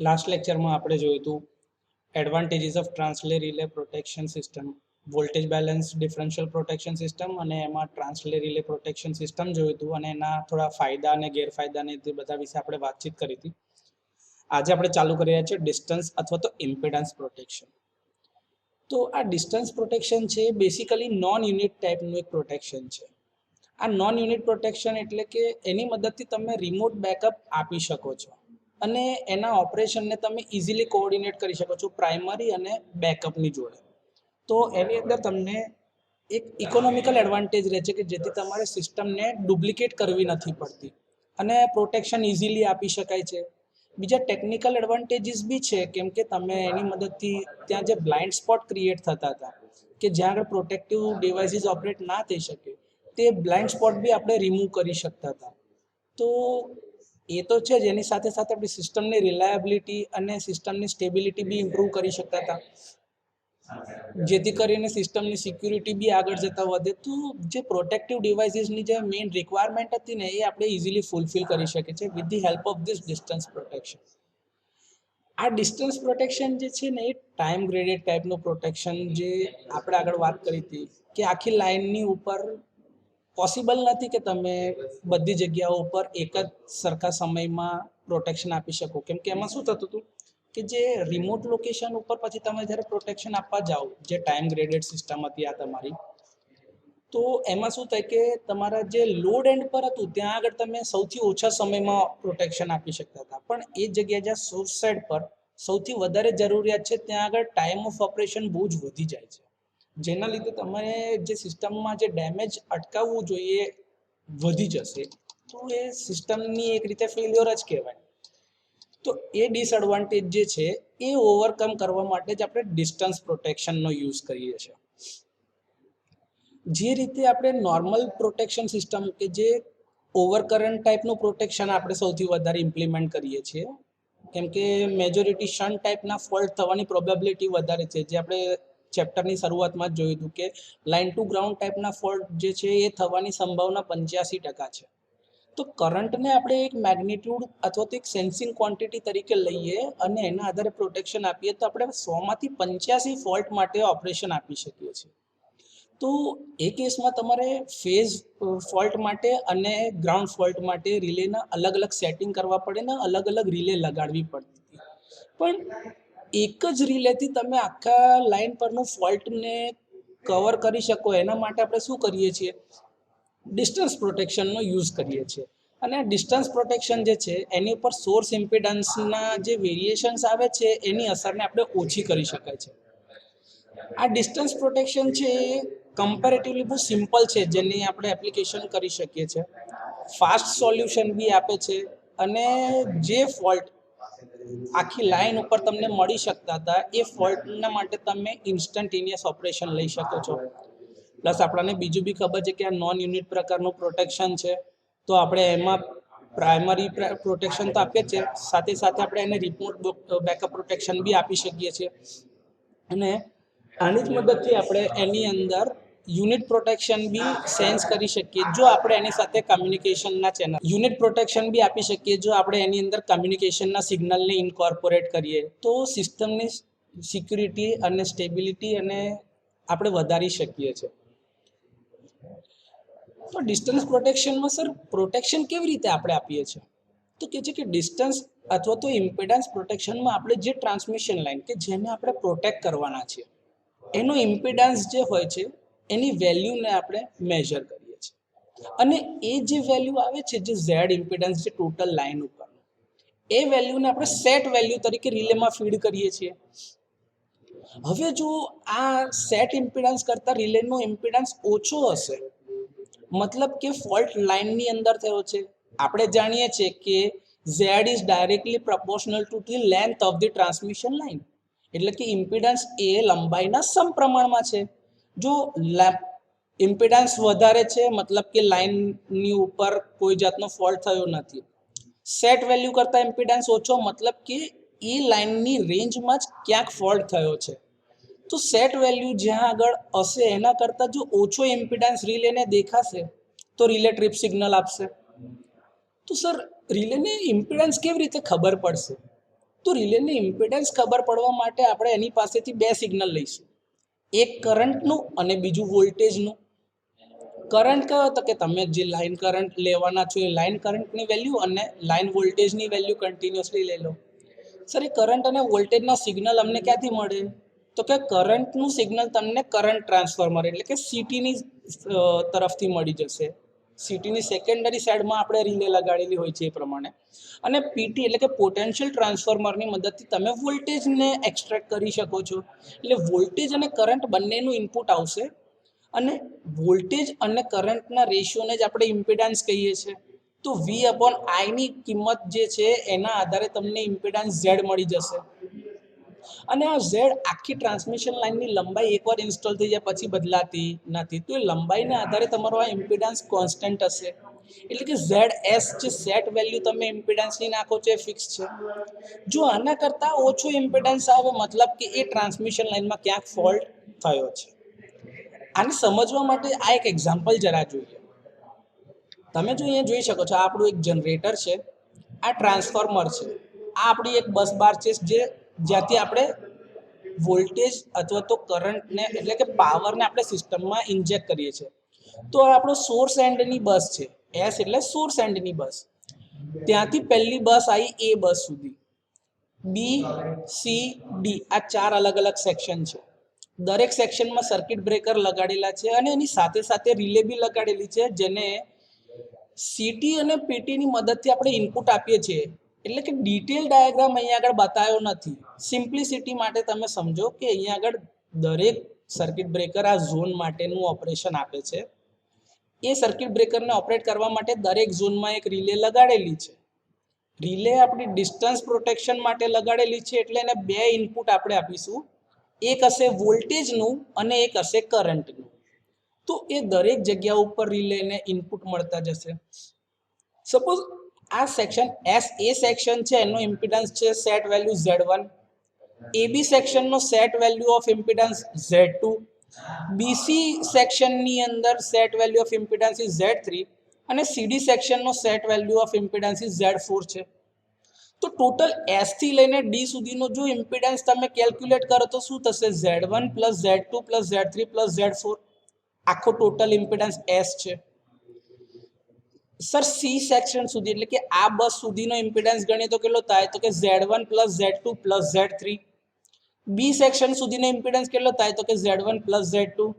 Last લેક્ચરમાં આપણે જોયું હતું advantages of translay relay protection system, voltage balance differential protection system અને એમાં ટ્રાન્સલે રિલે પ્રોટેક્શન સિસ્ટમ જોયું હતું અને એના થોડા ફાયદા અને ગેરફાયદાને તે બધા વિશે આપણે વાતચીત કરી હતી. આજે આપણે ચાલુ કરી રહ્યા છીએ ડિસ્ટન્સ અથવા તો ઇમ્પિડન્સ પ્રોટેક્શન. તો આ ડિસ્ટન્સ પ્રોટેક્શન છે બેસિકલી નોન યુનિટ ટાઈપનું એક પ્રોટેક્શન છે. આ નોન યુનિટ પ્રોટેક્શન એટલે કે એની મદદથી તમે રિમોટ બેકઅપ આપી શકો છો અને એના ઓપરેશનને તમે ઇઝીલી કોઓર્ડિનેટ કરી શકો છો પ્રાઇમરી અને બેકઅપની જોડે. તો એની અંદર તમને એક ઇકોનોમિકલ એડવાન્ટેજ રહે છે કે જેથી તમારે સિસ્ટમને ડુપ્લિકેટ કરવી નથી પડતી અને પ્રોટેક્શન ઇઝીલી આપી શકાય છે. બીજા ટેકનિકલ એડવાન્ટેજીસ બી છે, કેમ કે તમે એની મદદથી ત્યાં જે બ્લાઇન્ડ સ્પોટ ક્રિએટ થતા હતા કે જ્યાં આગળ પ્રોટેક્ટિવ ડિવાઇસીસ ઓપરેટ ના થઈ શકે તે બ્લાઇન્ડ સ્પોટ બી આપણે રિમૂવ કરી શકતા હતા. તો એ તો છે જ, એની સાથે સાથે આપણી સિસ્ટમની રિલાયબિલિટી અને સિસ્ટમની સ્ટેબિલિટી બી ઇમ્પ્રૂવ કરી શકતા હતા, જેથી કરીને સિસ્ટમની સિક્યુરિટી બી આગળ જતા વધે. તો જે પ્રોટેક્ટિવ ડિવાઇસીસની જે મેઇન રિક્વાયરમેન્ટ હતી ને એ આપણે ઇઝીલી ફૂલફિલ કરી શકીએ છીએ with the help of this distance protection. આ ડિસ્ટન્સ પ્રોટેક્શન જે છે ને એ ટાઈમ ગ્રેડેડ ટાઈપનું પ્રોટેક્શન, જે આપણે આગળ વાત કરી હતી કે આખી લાઇનની ઉપર પોસિબલ નથી કે તમે બધી જગ્યાઓ ઉપર એક જ સરખા સમયમાં પ્રોટેક્શન આપી શકો, કેમ કે એમાં શું થતું હતું કે જે રિમોટ લોકેશન ઉપર પછી તમે જ્યારે પ્રોટેક્શન આપવા જાઓ, જે ટાઈમ ગ્રેડેડ સિસ્ટમ હતી આ તમારી, તો એમાં શું થાય કે તમારા જે લોડ એન્ડ પર હતું ત્યાં આગળ તમે સૌથી ઓછા સમયમાં પ્રોટેક્શન આપી શકતા હતા, પણ એ જગ્યાએ જ્યાં સોર્સ સાઇડ પર સૌથી વધારે જરૂરિયાત છે ત્યાં આગળ ટાઈમ ઓફ ઓપરેશન બહુ જ વધી જાય છે, જેના લીધે તમે જે સિસ્ટમમાં જે ડેમેજ અટકાવવું જોઈએ વધી જશે. તો એ સિસ્ટમની એક રીતે ફેલ્યોર જ કહેવાય. તો એ ડિસએડવાન્ટેજ જે છે એ ઓવરકમ કરવા માટે જ આપણે ડિસ્ટન્સ પ્રોટેક્શનનો યુઝ કરીએ છીએ. જે રીતે આપણે નોર્મલ પ્રોટેક્શન સિસ્ટમ કે જે ઓવરકરન્ટ ટાઈપનું પ્રોટેક્શન આપણે સૌથી વધારે ઇમ્પ્લિમેન્ટ કરીએ છીએ, કેમ કે મેજોરિટી શન્ટ ટાઈપના ફોલ્ટ થવાની પ્રોબેબિલિટી વધારે છે, જે આપણે ચેપ્ટરની શરૂઆતમાં જ જોયું હતું કે લાઇન ટુ ગ્રાઉન્ડ ટાઈપના ફોલ્ટ જે છે એ થવાની સંભાવના 85% છે. તો કરંટને આપણે એક મેગ્નિટ્યુડ અથવા તો એક સેન્સિંગ ક્વોન્ટિટી તરીકે લઈએ અને એના આધારે પ્રોટેક્શન આપીએ તો આપણે 100માંથી 85 ફોલ્ટ માટે ઓપરેશન આપી શકીએ છીએ. તો એ કેસમાં તમારે ફેઝ ફોલ્ટ માટે અને ગ્રાઉન્ડ ફોલ્ટ માટે રિલેના અલગ અલગ સેટિંગ કરવા પડે ને અલગ અલગ રિલે લગાડવી પડતી હતી. પણ એક જ રિલેથી તમે આખા લાઇન પરનો ફોલ્ટને કવર કરી શકો એના માટે આપણે શું કરીએ છીએ, ડિસ્ટન્સ પ્રોટેક્શનનો યુઝ કરીએ છીએ. અને ડિસ્ટન્સ પ્રોટેક્શન જે છે એની ઉપર સોર્સ ઇમ્પિડન્સના જે વેરિએશન્સ આવે છે એની અસરને આપણે ઓછી કરી શકાય છે. આ ડિસ્ટન્સ પ્રોટેક્શન છે એ કમ્પેરેટિવલી બહુ સિમ્પલ છે, જેની આપણે એપ્લિકેશન કરી શકીએ છીએ. ફાસ્ટ સોલ્યુશન બી આપે છે અને જે ફોલ્ટ આખી લાઇન ઉપર તમને મળી શકતા હતા એ ફોલ્ટના માટે તમે ઇન્સ્ટન્ટેનિયસ ઓપરેશન લઈ શકો છો. પ્લસ આપણને બીજું બી ખબર છે કે આ નોન યુનિટ પ્રકારનું પ્રોટેક્શન છે, તો આપણે એમાં પ્રાઇમરી પ્રોટેક્શન તો આપીએ જ છે, સાથે સાથે આપણે એને રિમોટ બેકઅપ પ્રોટેક્શન બી આપી શકીએ છીએ. અને આની જ મદદથી આપણે એની અંદર યુનિટ પ્રોટેક્શન બી સેન્સ કરી શકીએ જો આપણે એની સાથે કમ્યુનિકેશનના ચેનલ યુનિટ પ્રોટેક્શન બી આપી શકીએ જો આપણે એની અંદર કમ્યુનિકેશનના સિગ્નલને ઇન્કોર્પોરેટ કરીએ, તો સિસ્ટમની સિક્યુરિટી અને સ્ટેબિલિટી અને આપણે વધારી શકીએ છીએ. તો ડિસ્ટન્સ પ્રોટેક્શનમાં સર પ્રોટેક્શન કેવી રીતે આપણે આપીએ છીએ, તો કે છે કે ડિસ્ટન્સ અથવા તો ઇમ્પિડન્સ પ્રોટેક્શનમાં આપણે જે ટ્રાન્સમિશન લાઇન કે જેને આપણે પ્રોટેક્ટ કરવાના છે એનો ઇમ્પિડન્સ જે હોય છે એની વેલ્યુને આપણે મેજર કરીએ છીએ અને એ જે વેલ્યુ આવે છે, જે ઝેડ ઇમ્પિડન્સ જે ટોટલ લાઇન ઉપર, એ વેલ્યુને આપણે સેટ વેલ્યુ તરીકે રિલેમાં ફીડ કરીએ છીએ. હવે જો આ સેટ ઇમ્પિડન્સ કરતાં રિલેનો ઇમ્પિડન્સ ઓછો હશે, મતલબ કે ફોલ્ટ લાઇનની અંદર થયો છે, આપણે જાણીએ છીએ કે Z is directly proportional to the length of the transmission line, એટલે કે ઇમ્પિડન્સ એ લંબાઈના સમપ્રમાણમાં છે. જો ઇમ્પિડન્સ વધારે છે મતલબ કે લાઇનની ઉપર કોઈ જાતનો ફોલ્ટ થયો નથી, સેટ વેલ્યુ કરતાં ઇમ્પિડન્સ ઓછો મતલબ કે એ લાઇનની રેન્જમાં જ ક્યાંક ફોલ્ટ થયો છે. તો સેટ વેલ્યુ જ્યાં આગળ હશે એના કરતાં જો ઓછો ઇમ્પિડન્સ રિલેને દેખાશે તો રિલે ટ્રિપ સિગ્નલ આપશે. તો સર રિલેને ઇમ્પિડન્સ કેવી રીતે ખબર પડશે, તો તો રિલેની ઇમ્પિડન્સ ખબર પડવા માટે આપણે એની પાસેથી બે સિગ્નલ લઈશું, એક કરંટનું અને બીજું વોલ્ટેજનું. કરંટ કયો તો કે તમે જે લાઈન કરંટ લેવાના છો એ લાઈન કરંટની વેલ્યુ અને લાઈન વોલ્ટેજની વેલ્યુ કન્ટિન્યુઅસલી લઈ લો. સર એ કરંટ અને વોલ્ટેજના સિગ્નલ અમને ક્યાંથી મળે? તો કે કરંટનું સિગ્નલ તમને કરંટ ટ્રાન્સફોર્મર એટલે કે સીટીની તરફથી મળી જશે. સીટીની સેકન્ડરી સાઈડમાં આપણે રિલે લગાડેલી હોય છે એ પ્રમાણે. અને પીટી એટલે કે પોટેન્શિયલ ટ્રાન્સફોર્મરની મદદથી તમે વોલ્ટેજને એક્સટ્રેક્ટ કરી શકો છો. એટલે વોલ્ટેજ અને કરંટ બંનેનું ઇનપુટ આવશે અને વોલ્ટેજ અને કરંટના રેશિયોને જ આપણે ઇમ્પિડન્સ કહીએ છીએ. તો વી અપોન આઈની કિંમત જે છે એના આધારે તમને ઇમ્પિડન્સ ઝેડ મળી જશે. અને આ ઝેડ આખી ટ્રાન્સમિશન લાઇનની લંબાઈ એકવાર ઇન્સ્ટોલ થઈ જાય પછી બદલાતી નથી. તો એ લંબાઈના આધારે તમારો આ ઇમ્પિડન્સ કોન્સ્ટન્ટ હશે. એટલે કે ઝેડ એસ જે સેટ વેલ્યુ તમે ઇમ્પિડન્સની નાખો છો એ ફિક્સ છે. જો આના કરતાં ઓછો ઇમ્પિડન્સ આવે મતલબ કે એ ટ્રાન્સમિશન લાઇનમાં ક્યાંક ફોલ્ટ થયો છે. આને સમજવા માટે આ એક એક્ઝામ્પલ જરા જોઈએ. તમે જો અહીંયા જોઈ શકો છો આ આપણું એક જનરેટર છે, આ ટ્રાન્સફોર્મર છે, આ આપણી એક બસ બાર છે જે જ્યાંથી આપણે વોલ્ટેજ અથવા તો કરંટને એટલે કે પાવરને આપણે સિસ્ટમમાં ઇન્જેક્ટ કરીએ છીએ. તો આ આપણો સોર્સ એન્ડની બસ છે, એસ એટલે સોર્સ એન્ડની બસ. ત્યાંથી પહેલી બસ આવી એ બસ સુધી, બી સી ડી આ ચાર અલગ અલગ સેક્શન છે. દરેક સેક્શનમાં સર્કિટ બ્રેકર લગાડેલા છે અને એની સાથે સાથે રિલે બી લગાડેલી છે જેને સીટી અને પીટીની મદદથી આપણે ઇનપુટ આપીએ છીએ. એટલે કે ડિટેલ ડાયાગ્રામ અહીંયા આગળ બતાવ્યો નથી. સિમ્પ્લિસિટી માટે તમે સમજો કે અહીંયા આગળ દરેક સર્કિટ બ્રેકર આ ઝોન માટેનું ઓપરેશન આપે છે. એ સર્કિટ બ્રેકરને ઓપરેટ કરવા માટે દરેક ઝોનમાં એક રિલે લગાડેલી છે. રિલે આપણી ડિસ્ટન્સ પ્રોટેક્શન માટે લગાડેલી છે એટલે એને બે ઇનપુટ આપણે આપીશું, એક હશે વોલ્ટેજનું અને એક હશે કરંટનું. તો એ દરેક જગ્યા ઉપર રિલેને ઇનપુટ મળતા જશે. સપોઝ આ સેક્શન એસ એ સેક્શન છે એનો ઇમ્પિડન્સ છે સેટ વેલ્યુ Z1, AB સેક્શનનો set value of impedance Z2, BC સેક્શનની અંદર set value of impedance is Z3 અને CD સેક્શનનો set value of impedance is Z4 છે. તો ટોટલ S થી લઈને D સુધીનો જો ઇમ્પિડન્સ તમે કેલ્ક્યુલેટ કરો તો શું થશે? Z1 plus Z2 plus Z3 plus Z4 આખો ટોટલ ઇમ્પિડન્સ S છે. સર સી સેક્શન સુધી એટલે કે આ બસ સુધીનો ઇમ્પિડન્સ ગણીએ તો કેટલો થાય? તો કે Z1 plus Z2 plus Z3. બી સેક્શન સુધીનો ઇમ્પિડન્સ કેટલો થાય? તો કે Z1 પ્લસ Z2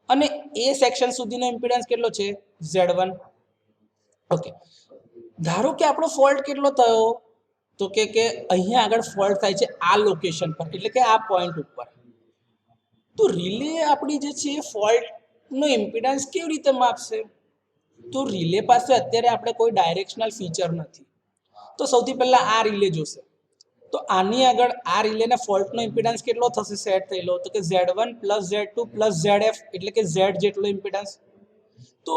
અને એ સેક્શન સુધીનો ઇમ્પિડન્સ કેટલો છે? Z1. ઓકે, ધારો કે આપણો ફોલ્ટ કેટલો થયો? તો કે અહીંયા આગળ ફોલ્ટ થાય છે આ લોકેશન પર એટલે કે આ પોઈન્ટ ઉપર. તો રિલે આપણી જે છે ફોલ્ટનો ઇમ્પિડન્સ કેવી રીતે માપશે? તો રિલે પાસે અત્યારે આપણે કોઈ ડાયરેક્શનલ ફીચર નથી. તો સૌથી પહેલા આ રિલે જોશે. તો આની આગળ આ રિલેને ફોલ્ટનો ઇમ્પિડન્સ કેટલો થશે સેટ થયેલો? તો કે Z1 plus Z2 plus ZF એટલે કે Z જેટલો ઇમ્પિડન્સ. તો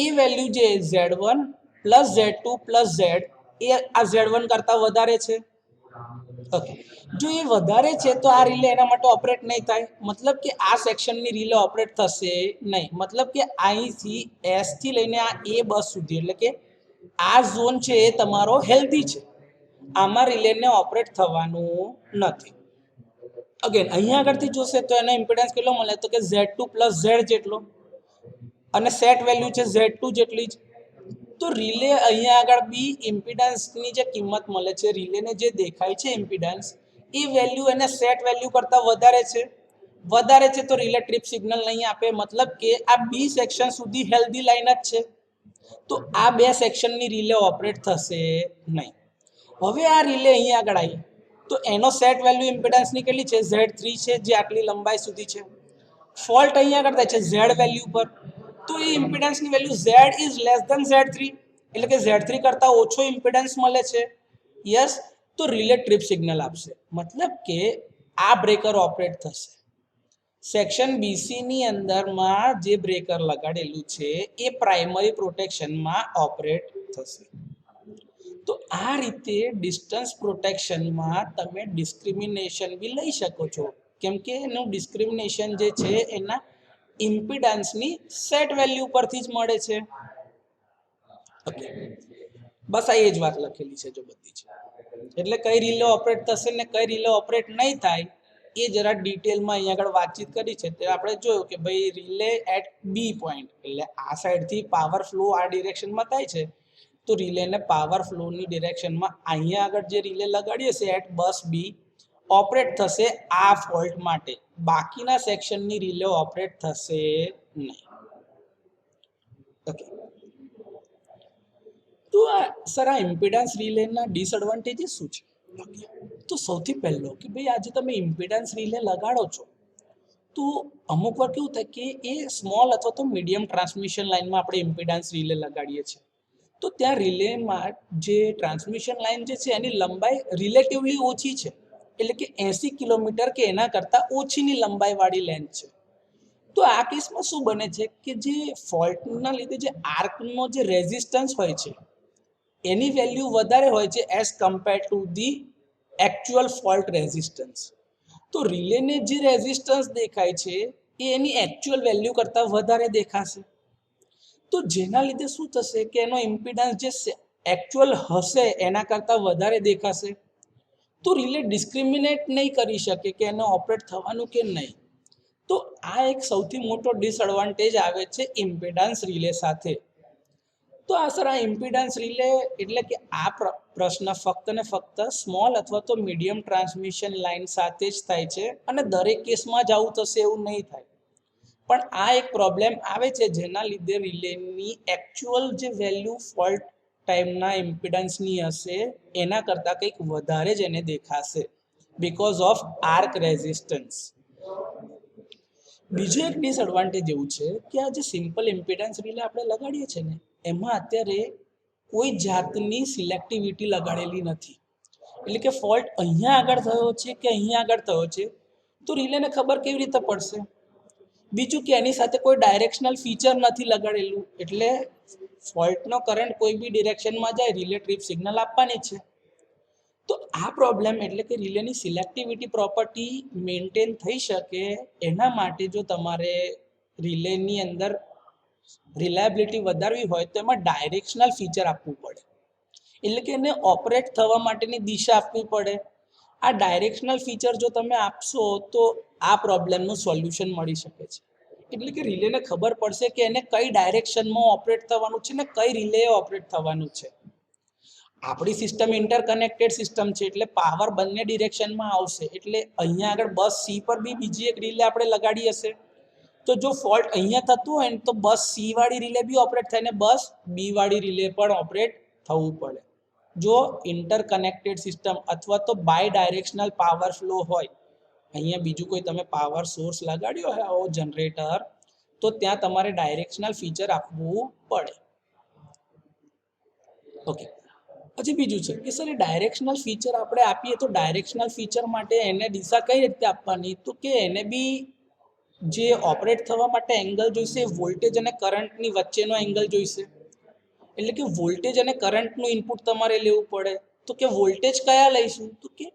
એ વેલ્યુ જે Z1 plus Z2 plus Z એ આ Z1 કરતાં વધારે છે. ઓકે, જો એ વધારે છે તો આ રિલે એના માટે ઓપરેટ નહીં થાય. મતલબ કે આ સેક્શનની રિલે ઓપરેટ થશે નહીં. મતલબ કે અહીંથી એસ થી લઈને આ એ બસ સુધી એટલે કે આ ઝોન છે એ તમારો હેલ્ધી છે, આમાં રિલેને ઓપરેટ થવાનું નથી. અગેન અહીંયા આગળથી જોશે તો એનો ઇમ્પિડન્સ કેટલો મળે? તો કે Z2 પ્લસ Z જેટલો અને સેટ વેલ્યુ છે Z2 જેટલી જ. તો રિલે અહીંયા આગળ બી ઇમ્પિડન્સની જે કિંમત મળે છે, રિલેને જે દેખાય છે ઇમ્પિડન્સ, એ વેલ્યુ એને સેટ વેલ્યુ કરતાં વધારે છે તો રિલે ટ્રિપ સિગ્નલ નહીં આપે. મતલબ કે આ બી સેક્શન સુધી હેલ્ધી લાઈન જ છે તો આ બે સેક્શનની રિલે ઓપરેટ થશે નહીં. હવે આ રિલે અહીંયા આગળ આવી તો એનો સેટ વેલ્યુ ઇમ્પિડન્સની કેટલી છે? Z3 છે જે આટલી લંબાઈ સુધી છે. ફોલ્ટ અહીંયા આગળ થાય છે Z વેલ્યુ પર, તો એ ઇમ્પિડન્સની value Z is less than Z3 એટલે કે Z3 કરતાં ઓછો ઇમ્પિડન્સ મળે છે. યસ, તો રિલે ટ્રિપ સિગ્નલ આપશે. મતલબ કે આ બ્રેકર ઓપરેટ થશે. સેક્શન BC ની અંદરમાં જે બ્રેકર લગાડેલું છે એ પ્રાઇમરી પ્રોટેક્શનમાં ઓપરેટ થશે. તો આ રીતે ડિસ્ટન્સ પ્રોટેક્શનમાં તમે ડિસ્ક્રિમિનેશન બી લઈ શકો છો, કેમ કે એનું ડિસ્ક્રિમિનેશન જે છે એના ઇમ્પિડન્સની સેટ વેલ્યુ પરથી જ મળે છે. ઓકે, બસ આ એ જ વાત લખેલી છે જો બધી છે. એટલે કઈ રિલે ઓપરેટ થશે ને કઈ રિલે ઓપરેટ નહીં થાય એ જરા ડિટેલમાં અહીંયા આગળ વાતચીત કરી છે. તે આપણે જોયું કે ભાઈ રિલે એટ બી પોઈન્ટ, એટલે આ સાઈડથી પાવર ફ્લો આ ડિરેક્શનમાં થાય છે, તો રિલેને પાવર ફ્લોની ડિરેક્શનમાં અહીંયા આગળ જે રિલે લગાડીએ છે એટ બસ બી ઓપરેટ થશે આ ફોલ્ટ માટે, બાકીના સેક્શનની રિલે ઓપરેટ થશે નહીં. ઓકે, તો સર આ ઇમ્પિડન્સ રિલેના ડિસએડવાન્ટેજીસ શું છે? તો સૌથી પહેલો કે ભાઈ આજે તમે ઇમ્પિડન્સ રિલે લગાડો છો તો અમુક વાર કેવું થાય કે એ સ્મોલ અથવા તો મીડિયમ ટ્રાન્સમિશન લાઇનમાં આપણે ઇમ્પિડન્સ રિલે લગાડીએ છીએ, તો ત્યાં રિલેમાં જે ટ્રાન્સમિશન લાઇન જે છે એની લંબાઈ રિલેટિવલી ઓછી છે, એટલે કે 80 કિલોમીટર કે એના કરતાં ઓછીની લંબાઈવાળી લેન્થ છે. તો આ કેસમાં શું બને છે કે જે ફોલ્ટના લીધે જે આર્કનો જે રેઝિસ્ટન્સ હોય છે એની વેલ્યુ વધારે હોય છે as compare to the actual fault resistance. તો રિલેને જે રેઝિસ્ટન્સ દેખાય છે એ એની એકચ્યુઅલ વેલ્યુ કરતાં વધારે દેખાશે. તો જેના લીધે શું થશે કે એનો ઇમ્પિડન્સ જે એકચ્યુઅલ હશે એના કરતાં વધારે દેખાશે. તો રિલે ડિસ્ક્રિમિનેટ નહીં કરી શકે કે એને ઓપરેટ થવાનું કે નહીં. તો આ એક સૌથી મોટો ડિસએડવાન્ટેજ આવે છે ઇમ્પિડન્સ રિલે સાથે. તો આ સર આ ઇમ્પિડન્સ રિલે એટલે કે આ પ્રશ્ન ફક્ત ને ફક્ત સ્મોલ અથવા તો મીડિયમ ટ્રાન્સમિશન લાઇન સાથે જ થાય છે અને દરેક કેસમાં જ આવું થશે એવું નહીં થાય. પણ આ એક પ્રોબ્લેમ આવે છે જેના લીધે રિલેની એકચ્યુઅલ જે વેલ્યુ ફોલ્ટ ટાઈમના ઇમ્પિડન્સની હશે એના કરતાં કંઈક વધારે જ એને દેખાશે બીકોઝ ઓફ આર્ક રેઝિસ્ટન્સ. બીજું એક ડિસએડવાન્ટેજ એવું છે કે આ જે સિમ્પલ ઇમ્પિડન્સ રિલે આપણે લગાડીએ છીએ ને એમાં અત્યારે કોઈ જાતની સિલેક્ટિવિટી લગાડેલી નથી, એટલે કે ફોલ્ટ અહીંયા આગળ થયો છે કે અહીંયા આગળ થયો છે તો રિલેને ખબર કેવી રીતે પડશે? બીજું કે એની સાથે કોઈ ડાયરેક્શનલ ફીચર નથી લગાડેલું, એટલે ફોલ્ટનો કરંટ કોઈ બી ડિરેક્શનમાં જાય રિલે ટ્રીપ સિગ્નલ આપવાની છે. તો આ પ્રોબ્લેમ એટલે કે રિલેની સિલેક્ટિવિટી પ્રોપર્ટી મેન્ટેન થઈ શકે એના માટે જો તમારે રિલેની અંદર રિલાયબિલિટી વધારવી હોય તો એમાં ડાયરેક્શનલ ફીચર આપવું પડે, એટલે કે એને ઓપરેટ થવા માટેની દિશા આપવી પડે. આ ડાયરેક્શનલ ફીચર જો તમે આપશો તો આ પ્રોબ્લેમનું સોલ્યુશન મળી શકે છે, એટલે કે રિલેને ખબર પડશે કે એને કઈ ડાયરેક્શનમાં ઓપરેટ થવાનું છે ને કઈ રિલે ઓપરેટ થવાનું છે. આપણી સિસ્ટમ ઇન્ટરકનેક્ટેડ સિસ્ટમ છે એટલે પાવર બંને ડિરેક્શનમાં આવશે, એટલે અહીંયા આગળ બસ સી પર બી બીજી એક રિલે આપણે લગાડી હશે તો જો ફોલ્ટ અહીંયા થતું હોય ને તો બસ સી વાળી રિલે બી ઓપરેટ થાય ને બસ બી વાળી રિલે પણ ઓપરેટ થવું પડે. જો ઇન્ટરકનેક્ટેડ સિસ્ટમ અથવા તો બાય ડાયરેક્શનલ પાવર ફ્લો હોય, અહીંયા બીજું કોઈ તમે પાવર સોર્સ લગાડ્યો હોય આવો જનરેટર, તો ત્યાં તમારે ડાયરેક્શનલ ફીચર આપવું પડે. ઓકે, પછી બીજું છે કે સર એ ડાયરેક્શનલ ફીચર આપણે આપીએ તો ડાયરેક્શનલ ફીચર માટે એને દિશા કઈ રીતે આપવાની? તો કે એને બી જે ઓપરેટ થવા માટે એંગલ જોઈશે વોલ્ટેજ અને કરંટની વચ્ચેનો એંગલ જોઈશે, એટલે કે વોલ્ટેજ અને કરંટનું ઇનપુટ તમારે લેવું પડે. તો કે વોલ્ટેજ કયા લઈશું? તો કે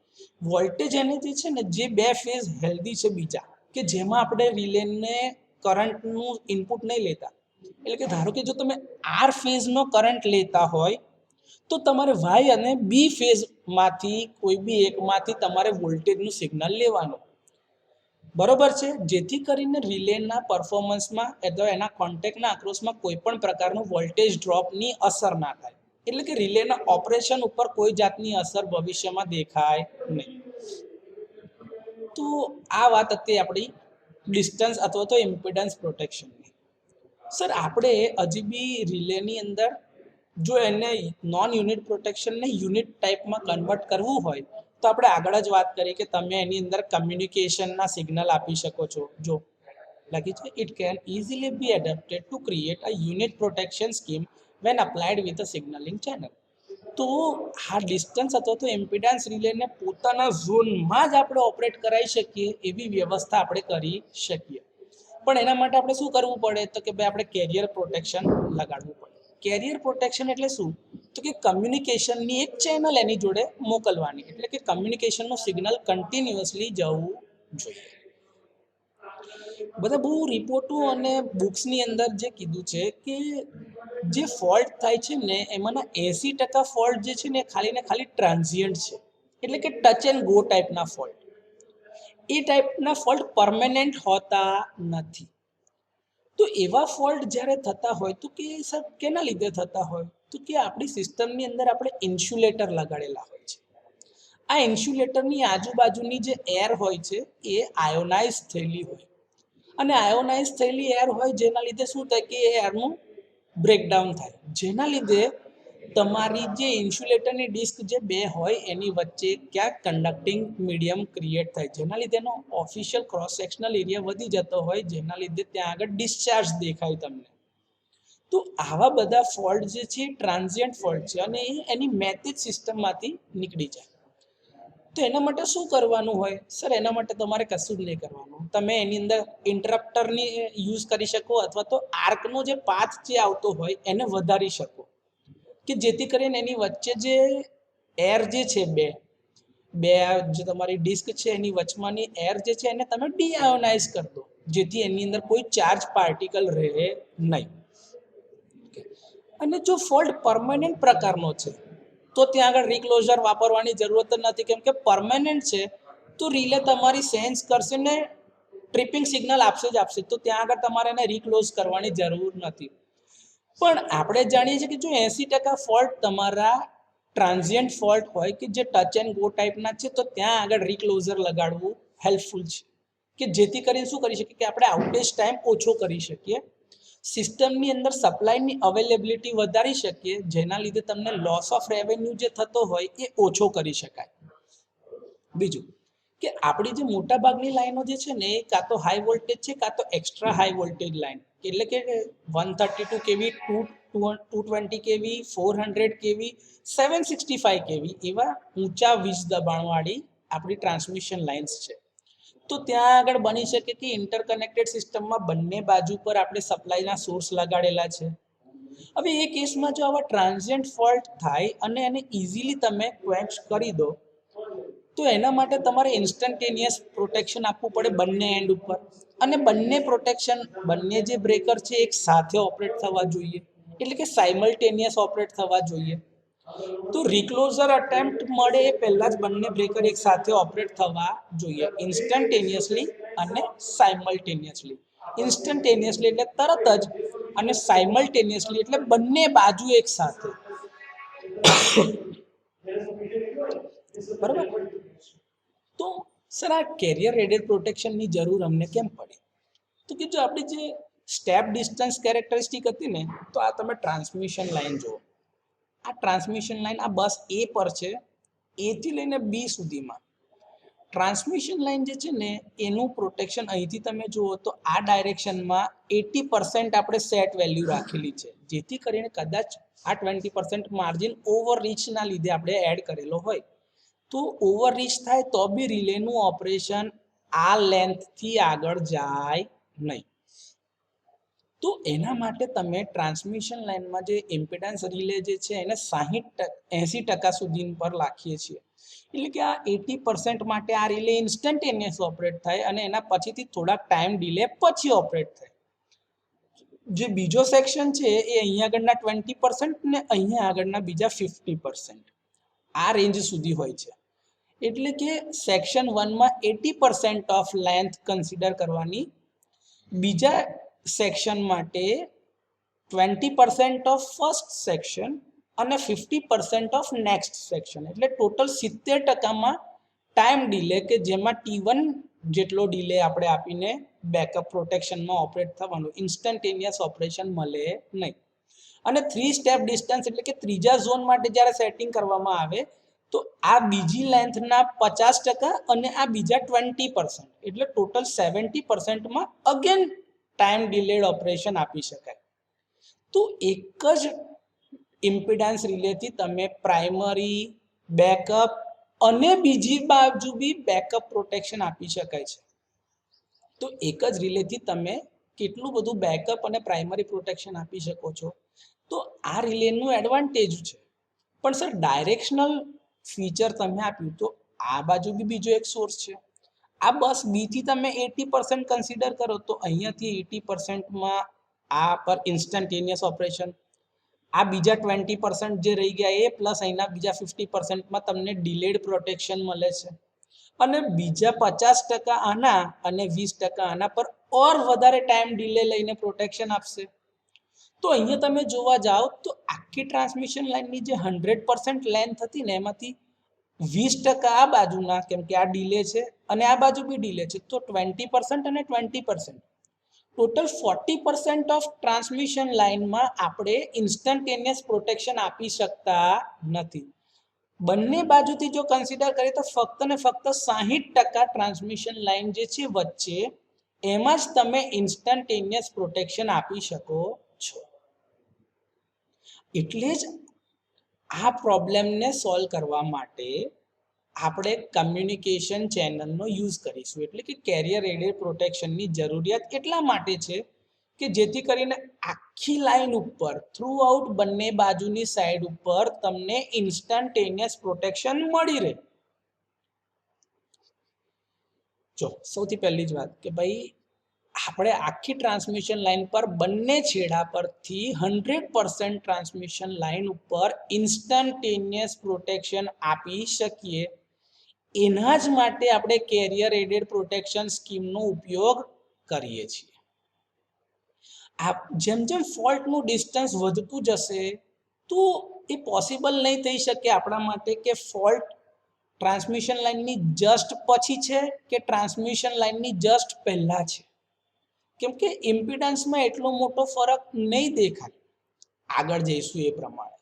વોલ્ટેજ એને જે છે ને જે બે ફેઝ હેલ્ધી છે બીજા કે જેમાં આપણે રિલેને કરંટનું ઇનપુટ નહીં લેતા, એટલે કે ધારો કે જો તમે આર ફેઝનો કરંટ લેતા હોય તો તમારે વાય અને બી ફેઝમાંથી કોઈ બી એકમાંથી તમારે વોલ્ટેજનું સિગ્નલ લેવાનું, બરોબર છે, જેથી કરીને રિલેના પરફોર્મન્સમાં અથવા એના કોન્ટેક્ટના અક્રોસમાં કોઈ પણ પ્રકારનું વોલ્ટેજ ડ્રોપની અસર ના થાય, એટલે કે રિલેના ઓપરેશન ઉપર કોઈ જાતની અસર ભવિષ્યમાં દેખાય નહીં. તો આ વાત હતી આપણી ડિસ્ટન્સ અથવા તો ઇમ્પિડન્સ પ્રોટેક્શનની. સર આપણે હજી બી રિલેની અંદર જો એને નોન યુનિટ પ્રોટેક્શનને યુનિટ ટાઈપમાં કન્વર્ટ કરવું હોય તો આપણે આગળ જ વાત કરી કે તમે એની અંદર કમ્યુનિકેશનના સિગ્નલ આપી શકો છો. જો લખી છે it can easily be adapted to create a unit protection scheme when applied with a signalling channel. તો આ ડિસ્ટન્સ અથવા તો ઇમ્પિડન્સ રિલેને પોતાના ઝોનમાં જ આપણે ઓપરેટ કરાવી શકીએ એવી વ્યવસ્થા આપણે કરી શકીએ. પણ એના માટે આપણે શું કરવું પડે? તો કે ભાઈ આપણે કેરિયર પ્રોટેક્શન લગાડવું પડે. કેરિયર પ્રોટેક્શન એટલે શું? તો કે કમ્યુનિકેશનની એક ચેનલ એની જોડે મોકલવાની, એટલે કે કમ્યુનિકેશનનું સિગ્નલ કન્ટિન્યુઅસલી જવું જોઈએ. બધા બહુ રિપોર્ટો અને બુક્સની અંદર જે કીધું છે કે જે ફોલ્ટ થાય છે ને એમાંના 80% ફોલ્ટ જે છે ને ખાલી ને ખાલી ટ્રાન્ઝિયન્ટ છે, એટલે કે ટચ એન્ડ ગો ટાઈપના ફોલ્ટ. એ ટાઈપના ફોલ્ટ પરમેનન્ટ હોતા નથી. તો એવા ફોલ્ટ જ્યારે થતા હોય તો કે સર કેના લીધે થતા હોય, તો કે આપણી સિસ્ટમની અંદર આપણે ઇન્સ્યુલેટર લગાડેલા હોય છે. આ ઇન્સ્યુલેટરની આજુબાજુની જે એર હોય છે એ આયોનાઇઝ થયેલી હોય, અને આયોનાઇઝ થયેલી એર હોય જેના લીધે શું થાય કે એ એરનું બ્રેકડાઉન થાય, જેના લીધે તમારી જે ઇન્સ્યુલેટરની ડિસ્ક જે બે હોય એની વચ્ચે ક્યાંક કન્ડક્ટિંગ મીડિયમ ક્રિએટ થાય, જેના લીધે એનો ઓફિશિયલ ક્રોસ સેક્શનલ એરિયા વધી જતો હોય, જેના લીધે ત્યાં આગળ ડિસ્ચાર્જ દેખાય તમને. તો આવા બધા ફોલ્ટ જે છે ટ્રાન્ઝિયન્ટ ફોલ્ટ છે અને એની મેસેજ સિસ્ટમમાંથી નીકળી જાય. તો એના માટે શું કરવાનું હોય સર? એના માટે તમારે કશું જ નહીં કરવાનું. તમે એની અંદર ઇન્ટરપ્ટરની યુઝ કરી શકો, અથવા તો આર્કનો જે પાથ જે આવતો હોય એને વધારી શકો, કે જેથી કરીને એની વચ્ચે જે એર જે છે બે જે તમારી ડિસ્ક છે એની વચમાંની એર જે છે એને તમે ડીઆયોનાઇઝ કરી દો, જેથી એની અંદર કોઈ ચાર્જ પાર્ટિકલ રહે નહીં. અને જો ફોલ્ટ પરમેનન્ટ પ્રકારનો છે તો ત્યાં આગળ રિક્લોઝર વાપરવાની જરૂરત નથી, કેમ કે પરમેનન્ટ છે તો રિલે તમારી સેન્સ કરશે ને ટ્રિપિંગ સિગ્નલ આપશે જ આપશે, તો ત્યાં આગળ તમારે એને રિક્લોઝ કરવાની જરૂર નથી. પણ આપણે જાણીએ છીએ કે જો 80% ફોલ્ટ તમારા ટ્રાન્ઝિયન્ટ ફોલ્ટ હોય કે જે ટચ એન્ડ ગો ટાઈપના છે, તો ત્યાં આગળ રિક્લોઝર લગાડવું હેલ્પફુલ છે, કે જેથી કરીને શું કરી શકીએ કે આપણે આઉટેજ ટાઈમ ઓછો કરી શકીએ, સિસ્ટમની અંદર સપ્લાયની અવેલેબિલિટી વધારી શકીએ, જેના લીધે તમને લોસ ઓફ રેવન્યુ જે થતો હોય એ ઓછો કરી શકાય. બીજું કે આપણી જે મોટા ભાગની લાઈનો જે છે ને એ કાં તો હાઈ વોલ્ટેજ છે કાં તો એક્સ્ટ્રા હાઈ વોલ્ટેજ લાઈન, એટલે કે 132 કેવી, 220 કેવી, 400 કેવી, 765 કેવી એવા ઊંચા વીજ દબાણવાળી આપણી ટ્રાન્સમિશન લાઇન્સ છે. તો ત્યાં આગળ બની શકે કે ઇન્ટરકનેક્ટેડ સિસ્ટમમાં બંને બાજુ પર આપણે સપ્લાયના સોર્સ લગાડેલા છે. હવે એ કેસમાં જો આવા ટ્રાન્ઝિયન્ટ ફોલ્ટ થાય અને એને ઇઝીલી તમે ક્વેન્ચ કરી દો, તો એના માટે તમારે ઇન્સ્ટન્ટેનિયસ પ્રોટેક્શન આપવું પડે બંને એન્ડ ઉપર, અને બંને પ્રોટેક્શન, બંને જે બ્રેકર છે એક સાથે ઓપરેટ થવા જોઈએ, એટલે કે સાયમલ્ટેનિયસ ઓપરેટ થવા જોઈએ. તો રિક્લોઝર અટેમ્પ્ટ મળે એ પહેલા જ બંને બ્રેકર એક સાથે ઓપરેટ થવા જોઈએ, ઇન્સ્ટન્ટેનિયસલી અને સાયમલ્ટેનિયસલી. ઇન્સ્ટન્ટેનિયસલી એટલે તરત જ, અને સાયમલ્ટેનિયસલી એટલે બંને બાજુ એક સાથે. બરાબર? તો સર આ કેરિયર રેડિયેટ પ્રોટેક્શનની જરૂર અમને કેમ પડી? તો કે જો આપણી જે સ્ટેપ ડિસ્ટન્સ કેરેક્ટરિસ્ટિક હતી ને, તો આ તમે ટ્રાન્સમિશન લાઈન જુઓ, આ ટ્રાન્સમિશન લાઈન આ બસ એ પર છે, એ થી લઈને બી સુધીમાં ટ્રાન્સમિશન લાઈન જે છે ને એનું પ્રોટેક્શન અહીંથી તમે જુઓ તો આ ડાયરેક્શનમાં 80% આપણે સેટ વેલ્યુ રાખેલી છે, જેથી કરીને કદાચ આ 20% માર્જિન ઓવર રીચના લીધે આપણે એડ કરેલો હોય, તો ઓવર રીચ થાય તો બી રિલેનું ઓપરેશન આ લેન્થથી આગળ જાય નહીં. તો એના માટે તમે ટ્રાન્સમિશન લાઇનમાં જે ઇમ્પિડન્સ રિલે જે છે એને 80% સુધી પર રાખીએ છીએ, એટલે કે આ 80% માટે આ રિલે ઇન્સ્ટન્ટેનિયસ ઓપરેટ થાય અને એના પછીથી થોડાક ટાઈમ ડિલે પછી ઓપરેટ થાય. જે બીજો સેક્શન છે એ અહીંયા આગળના 20% ને અહીંયા આગળના બીજા 50% આ રેન્જ સુધી હોય છે. એટલે કે સેક્શન 1માં 80% ઓફ લેન્થ કન્સિડર કરવાની, બીજા સેક્શન માટે 20% ઓફ ફર્સ્ટ સેક્શન અને 50% ઓફ નેક્સ્ટ સેક્શન, એટલે ટોટલ 70%માં ટાઈમ ડિલે, કે જેમાં T1 જેટલો ડિલે આપણે આપીને બેકઅપ પ્રોટેક્શનમાં ઓપરેટ થવાનું, ઇન્સ્ટન્ટેનિયસ ઓપરેશન મળે નહીં. અને 3 સ્ટેપ ડિસ્ટન્સ એટલે કે ત્રીજા ઝોન માટે જ્યારે સેટિંગ કરવામાં આવે તો આ બીજી લેન્થના 50% અને આ બીજા 20%, એટલે ટોટલ 70%માં અગેન ટાઈમ ડિલેડ ઓપરેશન આપી શકાય. તો એક જ ઇમ્પિડન્સ રિલેથી તમે પ્રાઇમરી, બેકઅપ અને બીજી બાજુ બી બેકઅપ પ્રોટેક્શન આપી શકાય છે. તો એક જ રિલેથી તમે કેટલું બધું બેકઅપ અને પ્રાઇમરી પ્રોટેક્શન આપી શકો છો, તો આ રિલેનું એડવાન્ટેજ છે. પણ સર ડાયરેક્શનલ ફીચર તમે આપ્યું, તો આ બાજુ બી બીજો એક સોર્સ છે, આ બસ બી થી તમે 80% કન્સિડર કરો તો અહીંયાથી 80%માં આ પર ઇન્સ્ટન્ટેનિયસ ઓપરેશન, આ બીજા 20% જે રહી ગયા એ પ્લસ અહીંના બીજા 50%માં તમને ડિલેડ પ્રોટેક્શન મળે છે, અને બીજા 50% આના અને 20% આના પર ઓર વધારે ટાઈમ ડિલે લઈને પ્રોટેક્શન આપશે. તો અહીંયા તમે જોવા જાઓ તો આખી ટ્રાન્સમિશન લાઇનની જે 100% લેન્થ હતી ને એમાંથી 20% આ બાજુના, કેમ કે આ ડીલે છે અને આ બાજુ બી ડીલે છે, તો 20% અને 20%, ટોટલ 40% ઓફ ટ્રાન્સમિશન લાઇનમાં આપણે ઇન્સ્ટન્ટેનિયસ પ્રોટેક્શન આપી શકતા નથી. બંને બાજુથી જો કન્સિડર કરીએ તો ફક્ત ને ફક્ત 60% ટ્રાન્સમિશન લાઇન જે છે વચ્ચે, એમાં જ તમે ઇન્સ્ટન્ટેનિયસ પ્રોટેક્શન આપી શકો છો. એટલે જ આ પ્રોબ્લેમને સોલ્વ કરવા માટે આપણે કમ્યુનિકેશન ચેનલનો યુઝ કરીશું. એટલે કે કેરિયર એડેડ પ્રોટેક્શનની જરૂરિયાત એટલા માટે છે કે જેથી કરીને આખી લાઈન ઉપર થ્રુ આઉટ બંને બાજુની સાઈડ ઉપર તમને ઇન્સ્ટન્ટેનિયસ પ્રોટેક્શન મળી રહે. જો સૌથી પહેલી જ વાત કે ભાઈ આપણે આખી ટ્રાન્સમિશન લાઇન પર બંને છેડા પરથી 100% ટ્રાન્સમિશન લાઇન ઉપર ઇન્સ્ટન્ટેનિયસ પ્રોટેક્શન આપી શકીએ. એના જ માટે આપણે કેરિયર એડેડ પ્રોટેક્શન સ્કીમનો ઉપયોગ કરીએ છીએ. જેમ જેમ ફોલ્ટનું ડિસ્ટન્સ વધતું જશે તો એ પોસિબલ નહીં થઈ શકે આપણા માટે કે ફોલ્ટ ટ્રાન્સમિશન લાઇનની જસ્ટ પછી છે કે ટ્રાન્સમિશન લાઇનની જસ્ટ પહેલા છે, કેમ કે ઇમ્પિડન્સમાં એટલો મોટો ફરક નહીં દેખાય આગળ જઈશું એ પ્રમાણે.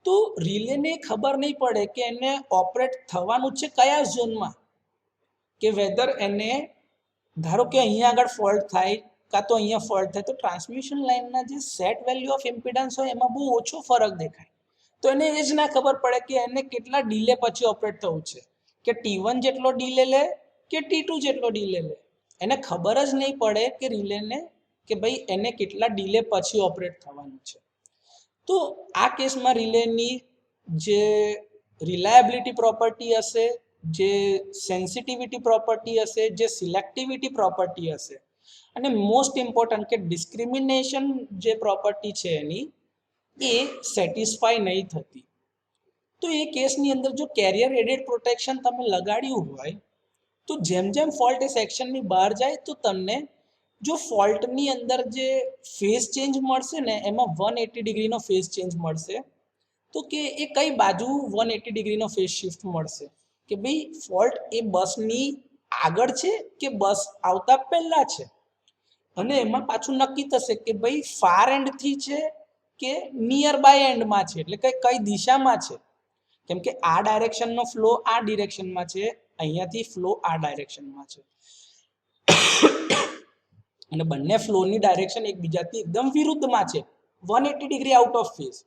તો રિલેને ખબર નહીં પડે કે એને ઓપરેટ થવાનું છે કયા ઝોનમાં, કે વેધર એને ધારો કે અહીંયા આગળ ફોલ્ટ થાય કાં તો અહીંયા ફોલ્ટ થાય તો ટ્રાન્સમિશન લાઇનના જે સેટ વેલ્યુ ઓફ ઇમ્પિડન્સ હોય એમાં બહુ ઓછો ફરક દેખાય. તો એને એ જ ના ખબર પડે કે એને કેટલા ડીલે પછી ઓપરેટ થવું છે, કે T1 જેટલો ડીલે લે કે T2 જેટલો ડીલે લે. એને ખબર જ નહીં પડે કે રિલેને કે ભાઈ એને કેટલા ડીલે પછી ઓપરેટ થવાનું છે. તો આ કેસમાં રિલેની જે રિલાયબિલિટી પ્રોપર્ટી હશે, જે સેન્સિટિવિટી પ્રોપર્ટી હશે, જે સિલેક્ટિવિટી પ્રોપર્ટી હશે, અને મોસ્ટ ઇમ્પોર્ટન્ટ કે ડિસ્ક્રિમિનેશન જે પ્રોપર્ટી છે એની એ સેટિસ્ફાય નહીં થતી. તો એ કેસની અંદર જો કેરિયર એડેડ પ્રોટેક્શન તમે લગાડ્યું હોય તો જેમ જેમ ફોલ્ટ એ સેક્શનની બહાર જાય તો તમને જો ફોલ્ટની અંદર જે ફેઝ ચેન્જ મળશે ને એમાં 180 ડિગ્રીનો ફેઝ ચેન્જ મળશે. તો કે એ કઈ બાજુ 180 ડિગ્રીનો ફેઝ શિફ્ટ મળશે, કે ભાઈ ફોલ્ટ એ બસની આગળ છે કે બસ આવતા પહેલા છે, અને એમાં પાછું નક્કી થશે કે ભાઈ ફાર એન્ડથી છે કે નિયર બાય એન્ડમાં છે, એટલે કઈ દિશામાં છે. કેમ કે આ ડાયરેક્શનનો ફ્લો આ ડિરેક્શનમાં છે, અહીંયાથી ફ્લો આ ડાયરેક્શનમાં છે, અને બંને ફ્લોની ડાયરેક્શન એકબીજાથી એકદમ વિરુદ્ધમાં છે, 180 ડિગ્રી આઉટ ઓફ ફેઝ.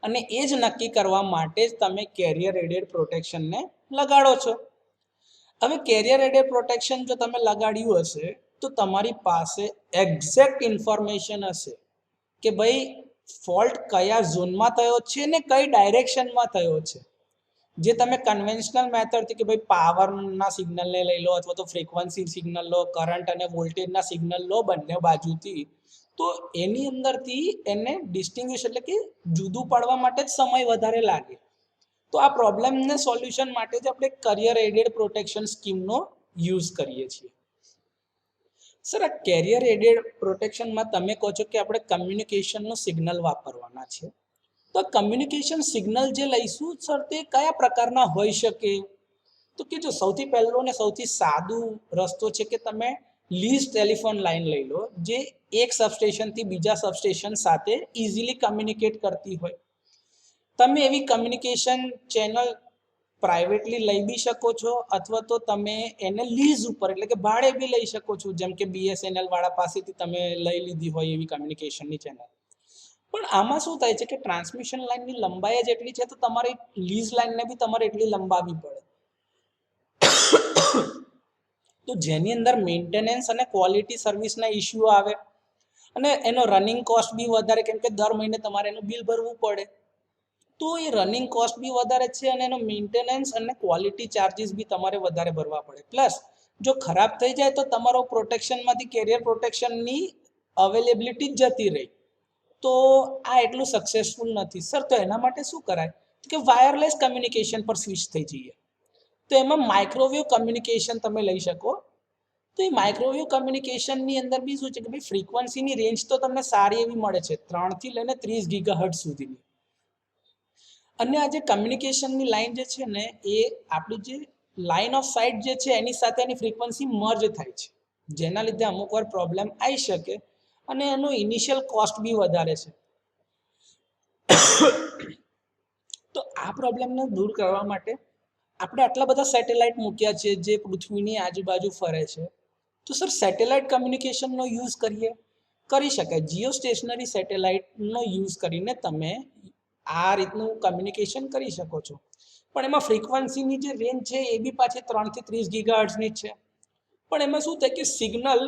અને એ જ નક્કી કરવા માટે જ તમે કેરિયર એડેડ પ્રોટેક્શનને લગાડો છો. હવે કેરિયર એડેડ પ્રોટેક્શન જો તમે લગાડ્યું હશે તો તમારી પાસે એક્ઝેક્ટ ઇન્ફોર્મેશન હશે કે ભાઈ ફોલ્ટ કયા ઝોનમાં થયો છે ને કઈ ડાયરેક્શનમાં થયો છે. જે તમે કન્વેન્શનલ મેથડથી કે ભાઈ પાવરના સિગ્નલને લઈ લો અથવા તો ફ્રીક્વન્સી સિગ્નલ લો, કરંટ અને વોલ્ટેજના સિગ્નલ લો બંને બાજુથી, તો એની અંદરથી એને ડિસ્ટિંગ્વિશ એટલે કે જુદું પાડવા માટે જ સમય વધારે લાગે. તો આ પ્રોબ્લેમને સોલ્યુશન માટે જ આપણે કેરિયર એડેડ પ્રોટેક્શન સ્કીમનો યુઝ કરીએ છીએ. સર આ કેરિયર એડેડ પ્રોટેક્શનમાં તમે કહો છો કે આપણે કમ્યુનિકેશનનો સિગ્નલ વાપરવાના છે, તો કમ્યુનિકેશન સિગ્નલ જે લઈશું સર તે કયા પ્રકારના હોઈ શકે? તો કે જો સૌથી પહેલો ને સૌથી સાદું રસ્તો છે કે તમે લીઝ ટેલિફોન લાઈન લઈ લો, જે એક સબસ્ટેશનથી બીજા સબસ્ટેશન સાથે ઇઝીલી કમ્યુનિકેટ કરતી હોય. તમે એવી કમ્યુનિકેશન ચેનલ પ્રાઇવેટલી લઈ બી શકો છો અથવા તો તમે એને લીઝ ઉપર એટલે કે ભાડે બી લઈ શકો છો, જેમ કે BSNL વાળા પાસેથી તમે લઈ લીધી હોય એવી કમ્યુનિકેશનની ચેનલ. પણ આમાં શું થાય છે કે ટ્રાન્સમિશન લાઇનની લંબાઈ જ એટલી છે તો તમારે લીઝ લાઇનને બી તમારે એટલી લંબાવવી પડે, તો જેની અંદર મેન્ટેનન્સ અને ક્વોલિટી સર્વિસના ઇસ્યુ આવે અને એનો રનિંગ કોસ્ટ બી વધારે, કેમ કે દર મહિને તમારે એનું બિલ ભરવું પડે. તો એ રનિંગ કોસ્ટ બી વધારે છે અને એનો મેન્ટેનન્સ અને ક્વોલિટી ચાર્જીસ બી તમારે વધારે ભરવા પડે. પ્લસ જો ખરાબ થઈ જાય તો તમારો પ્રોટેક્શનમાંથી કેરિયર પ્રોટેક્શનની અવેલેબિલિટી જ જતી રહી, તો આ એટલું સક્સેસફુલ નથી સર. તો એના માટે શું કરાય કે વાયરલેસ કમ્યુનિકેશન પર સ્વિચ થઈ જઈએ. તો એમાં માઇક્રોવેવ કમ્યુનિકેશન તમે લઈ શકો. તો એ માઇક્રોવેવ કમ્યુનિકેશનની અંદર બી શું છે કે ભાઈ ફ્રીક્વન્સીની રેન્જ તો તમને સારી એવી મળે છે, 3 થી લઈને 30 ગીગાહર્ટ્ઝ સુધીની. અને આ જે કમ્યુનિકેશનની લાઈન જે છે ને એ આપણી જે લાઈન ઓફ સાઇટ જે છે એની સાથે એની ફ્રીક્વન્સી મર્જ થાય છે, જેના લીધે અમુક વાર પ્રોબ્લેમ આવી શકે અને એનો ઇનિશિયલ કોસ્ટ બી વધારે છે. તો આ પ્રોબ્લેમને દૂર કરવા માટે આપણે આટલા બધા સેટેલાઇટ મૂક્યા છે જે પૃથ્વીની આજુબાજુ ફરે છે. તો સર સેટેલાઇટ કમ્યુનિકેશનનો યુઝ કરી શકાય. જીઓ સ્ટેશનરી સેટેલાઇટનો યુઝ કરીને તમે આ રીતનું કમ્યુનિકેશન કરી શકો છો. પણ એમાં ફ્રીક્વન્સીની જે રેન્જ છે એ બી પાછી 3 થી 30 ગીગાહર્ટ્ઝની જ છે. પણ એમાં શું થાય કે સિગ્નલ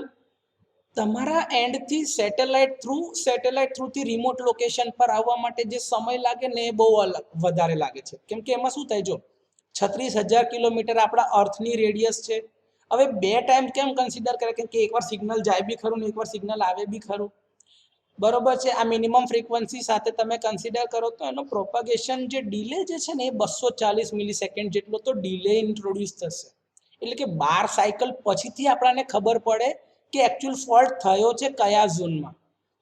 તમારા એન્ડથી સેટેલાઇટ થ્રુથી રિમોટ લોકેશન પર આવવા માટે જે સમય લાગે ને એ બહુ વધારે લાગે છે. કેમ કે એમાં શું થાય, જો 36,000 કિલોમીટર આપણા અર્થની રેડિયસ છે. હવે બે ટાઈમ કેમ કન્સિડર કરે, કેમ કે એકવાર સિગ્નલ જાય બી ખરું ને એકવાર સિગ્નલ આવે બી ખરું, બરોબર છે. આ મિનિમમ ફ્રીક્વન્સી સાથે તમે કન્સિડર કરો તો એનો પ્રોપગેશન જે ડિલે જે છે ને એ 240 મિલીસેકન્ડ જેટલો તો ડિલે ઇન્ટ્રોડ્યુસ થશે. એટલે કે 12 સાયકલ પછીથી આપણને ખબર પડે કે એકચ્યુઅલ ફોલ્ટ થયો છે કયા ઝોનમાં.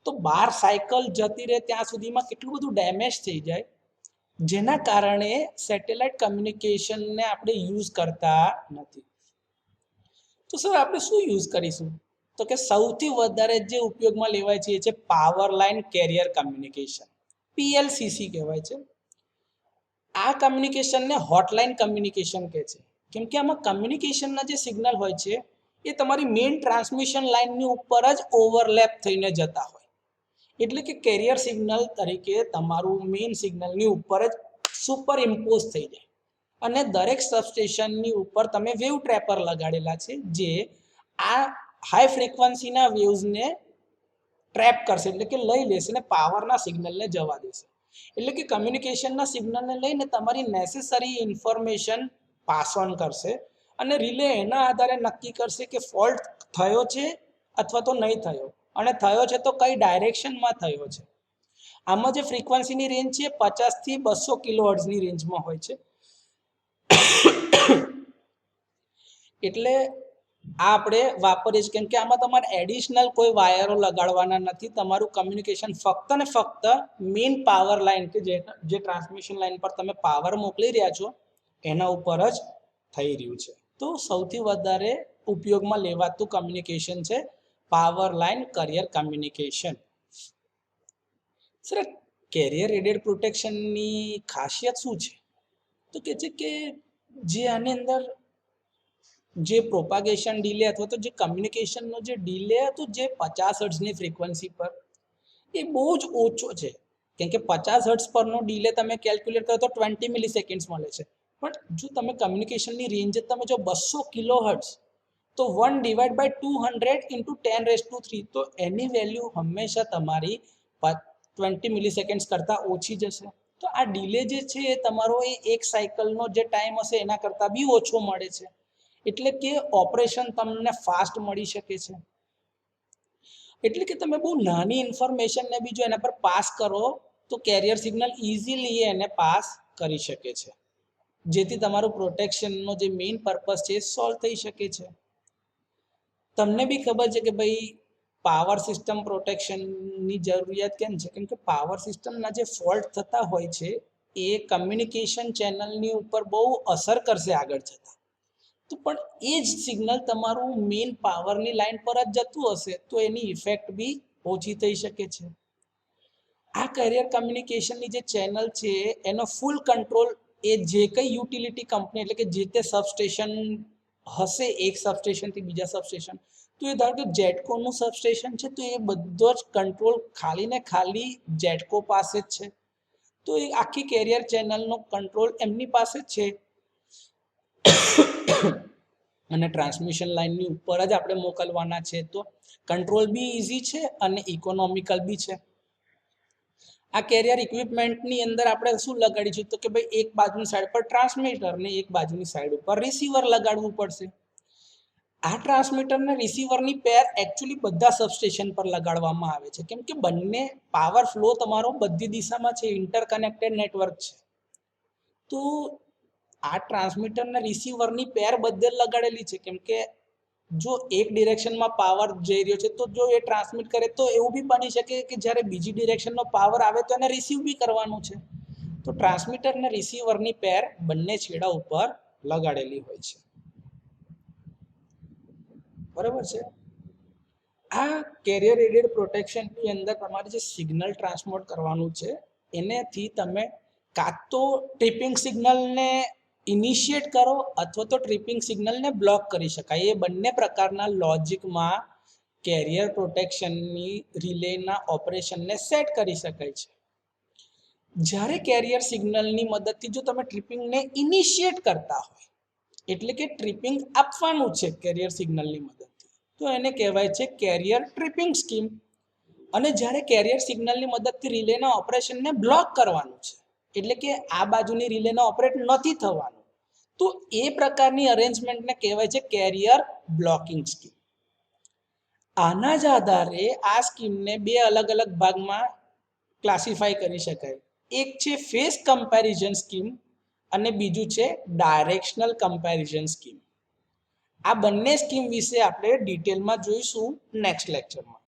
તો 12 સાયકલ જતી રહે ત્યાં સુધીમાં કેટલું બધું ડેમેજ થઈ જાય, જેના કારણે સેટેલાઇટ કમ્યુનિકેશનને આપણે યુઝ કરતા નથી. તો સર આપણે શું યુઝ કરીશું, તો કે સૌથી વધારે જે ઉપયોગમાં લેવાય છે એ છે power line carrier communication, PLCC કહેવાય છે. આ કમ્યુનિકેશનને હોટલાઇન કમ્યુનિકેશન કહે છે, કેમ કે આમાં કમ્યુનિકેશનના જે સિગ્નલ હોય છે એ તમારી મેઇન ટ્રાન્સમિશન લાઇનની ઉપર જ ઓવરલેપ થઈને જતા હોય. એટલે કે કેરિયર સિગ્નલ તરીકે તમારું મેઇન સિગ્નલની ઉપર જ સુપર ઇમ્પોઝ થઈ જાય અને દરેક સબસ્ટેશનની ઉપર તમે વેવ ટ્રેપર લગાડેલા છે જે આ હાઈ ફ્રીક્વન્સીના વેવ્સને ટ્રેપ કરશે, એટલે કે લઈ લેશે ને પાવરના સિગ્નલને જવા દેશે. એટલે કે કમ્યુનિકેશનના સિગ્નલને લઈને તમારી નેસેસરી ઇન્ફોર્મેશન પાસ ઓન કરશે અને રિલે એના આધારે નક્કી કરશે કે ફોલ્ટ થયો છે અથવા તો નહીં થયો, અને થયો છે તો કઈ ડાયરેક્શનમાં થયો છે. આમાં જે ફ્રીક્વન્સીની રેન્જ છે 50 થી 200 કિલોહર્ટ્ઝની રેન્જમાં હોય છે. એટલે આ આપણે વાપરીએ છીએ, કેમ કે આમાં તમારે એડિશનલ કોઈ વાયરો લગાડવાના નથી. તમારું કમ્યુનિકેશન ફક્ત ને ફક્ત મેઇન પાવર લાઇન કે જે ટ્રાન્સમિશન લાઇન પર તમે પાવર મોકલી રહ્યા છો એના ઉપર જ થઈ રહ્યું છે. તો સૌથી વધારે ઉપયોગમાં લેવાતું કમ્યુનિકેશન છે power line carrier communication. Sir carrier radiate પ્રોટેક્શનની ખાસિયત શું છે, તો કે છે કે જે આની અંદર જે પ્રોપાગેશન ડિલે અથવા તો જે કમ્યુનિકેશનનો જે ડિલે હતો જે 50 હર્ટ્ઝની ફ્રીક્વન્સી પર એ બહુ જ ઓછો છે. કેમ કે 50 હર્ટ્ઝ પરનો ડિલે તમે કેલ્ક્યુલેટ કરો તો 20 મિલીસેકન્ડ્સ મળે છે. પણ જો તમે કમ્યુનિકેશનની રેન્જ તમે જો 200 કિલોહર્ટ્ઝ, તો 1/200 ઇન્ટુ 10⁻³ તો એની વેલ્યુ હંમેશા તમારી 20 મિલીસેકન્ડ્સ કરતાં ઓછી જશે. તો આ ડિલે જે છે એ તમારો એ એક સાયકલનો જે ટાઈમ હશે એના કરતાં બી ઓછો મળે છે. એટલે કે ઓપરેશન તમને ફાસ્ટ મળી શકે છે. એટલે કે તમે બહુ નાની ઇન્ફોર્મેશનને બી જો એના પર પાસ કરો તો કેરિયર સિગ્નલ ઇઝીલી એને પાસ કરી શકે છે, જેથી તમારું પ્રોટેક્શનનો જે મેઇન પર્પસ છે એ સોલ્વ થઈ શકે છે. તમને બી ખબર છે કે ભાઈ પાવર સિસ્ટમ પ્રોટેક્શનની જરૂરિયાત કેમ છે, કેમ કે પાવર સિસ્ટમના જે ફોલ્ટ થતા હોય છે એ કમ્યુનિકેશન ચેનલની ઉપર બહુ અસર કરશે આગળ જતાં. તો પણ એ જ સિગ્નલ તમારું મેઇન પાવરની લાઇન પર જ જતું હશે તો એની ઇફેક્ટ બી ઓછી થઈ શકે છે. આ કેરિયર કમ્યુનિકેશનની જે ચેનલ છે એનો ફૂલ કંટ્રોલ એ જે કંઈ યુટિલિટી કંપની એટલે કે જે તે સબસ્ટેશન હશે, એક સબસ્ટેશનથી બીજા સબસ્ટેશન, તો એ ધારો કે જેટકોનું સબસ્ટેશન છે તો એ બધો જ કંટ્રોલ ખાલી ને ખાલી જેટકો પાસે જ છે. તો એ આખી કેરિયર ચેનલનો કંટ્રોલ એમની પાસે જ છે અને ટ્રાન્સમિશન લાઇનની ઉપર જ આપણે મોકલવાના છે. તો કંટ્રોલ બી ઇઝી છે અને ઇકોનોમિકલ બી છે. આ કેરિયર ઇક્વિપમેન્ટની અંદર આપણે શું લગાડીશું, તો કે ભાઈ એક બાજુની સાઈડ પર ટ્રાન્સમીટર ને એક બાજુની સાઈડ ઉપર રિસીવર લગાડવું પડશે. આ ટ્રાન્સમીટર ને રિસીવરની પેર એકચ્યુઅલી બધા સબસ્ટેશન પર લગાડવામાં આવે છે, કેમ કે બંને પાવર ફ્લો તમારો બધી દિશામાં છે, ઇન્ટરકનેક્ટેડ નેટવર્ક છે. તો આ ટ્રાન્સમીટર ને રિસીવરની પેર બધે લગાડેલી છે, કેમ કે જો એક ડિરેક્શનમાં પાવર જઈ રહ્યો છે તો જો એ ટ્રાન્સમિટ કરે તો એવું બી બની શકે કે જ્યારે બીજી ડિરેક્શનનો પાવર આવે તો એને રિસીવ બી કરવાનું છે. તો ટ્રાન્સમીટર ને રિસીવરની પેર બંને છેડા ઉપર લગાડેલી હોય છે. બરાબર છે. આ કેરિયર એડેડ પ્રોટેક્શનની અંદર તમારે જે સિગ્નલ ટ્રાન્સમિટ કરવાનું છે એનેથી તમે કાં તો ટ્રિપિંગ સિગ્નલને ઇનિશિએટ કરો અથવા તો ટ્રિપિંગ સિગ્નલને બ્લોક કરી શકાય. એ બંને પ્રકારના લોજિકમાં કેરિયર પ્રોટેક્શનની રિલેના ઓપરેશનને સેટ કરી શકાય છે. જ્યારે કેરિયર સિગ્નલની મદદથી જો તમે ટ્રિપિંગને ઇનિશિએટ કરતા હોય, એટલે કે ટ્રિપિંગ આપવાનું છે કેરિયર સિગ્નલની મદદથી, તો એને કહેવાય છે કેરિયર ટ્રિપિંગ સ્કીમ. અને જ્યારે કેરિયર સિગ્નલની મદદથી રિલેના ઓપરેશનને બ્લોક કરવાનું છે, એટલે કે આ બાજુની રિલેને ઓપરેટ નથી થવાનું, તો એ પ્રકારની અરેન્જમેન્ટને કહેવાય છે કેરિયર બ્લોકિંગ સ્કીમ. આના જ આધારે આ સ્કીમને બે અલગ અલગ ભાગમાં ક્લાસિફાઈ કરી શકાય. એક છે ફેઝ કમ્પેરિઝન સ્કીમ અને બીજું છે ડાયરેક્શનલ કમ્પેરિઝન સ્કીમ. આ બંને સ્કીમ વિશે આપણે ડિટેલમાં જોઈશું નેક્સ્ટ લેક્ચરમાં.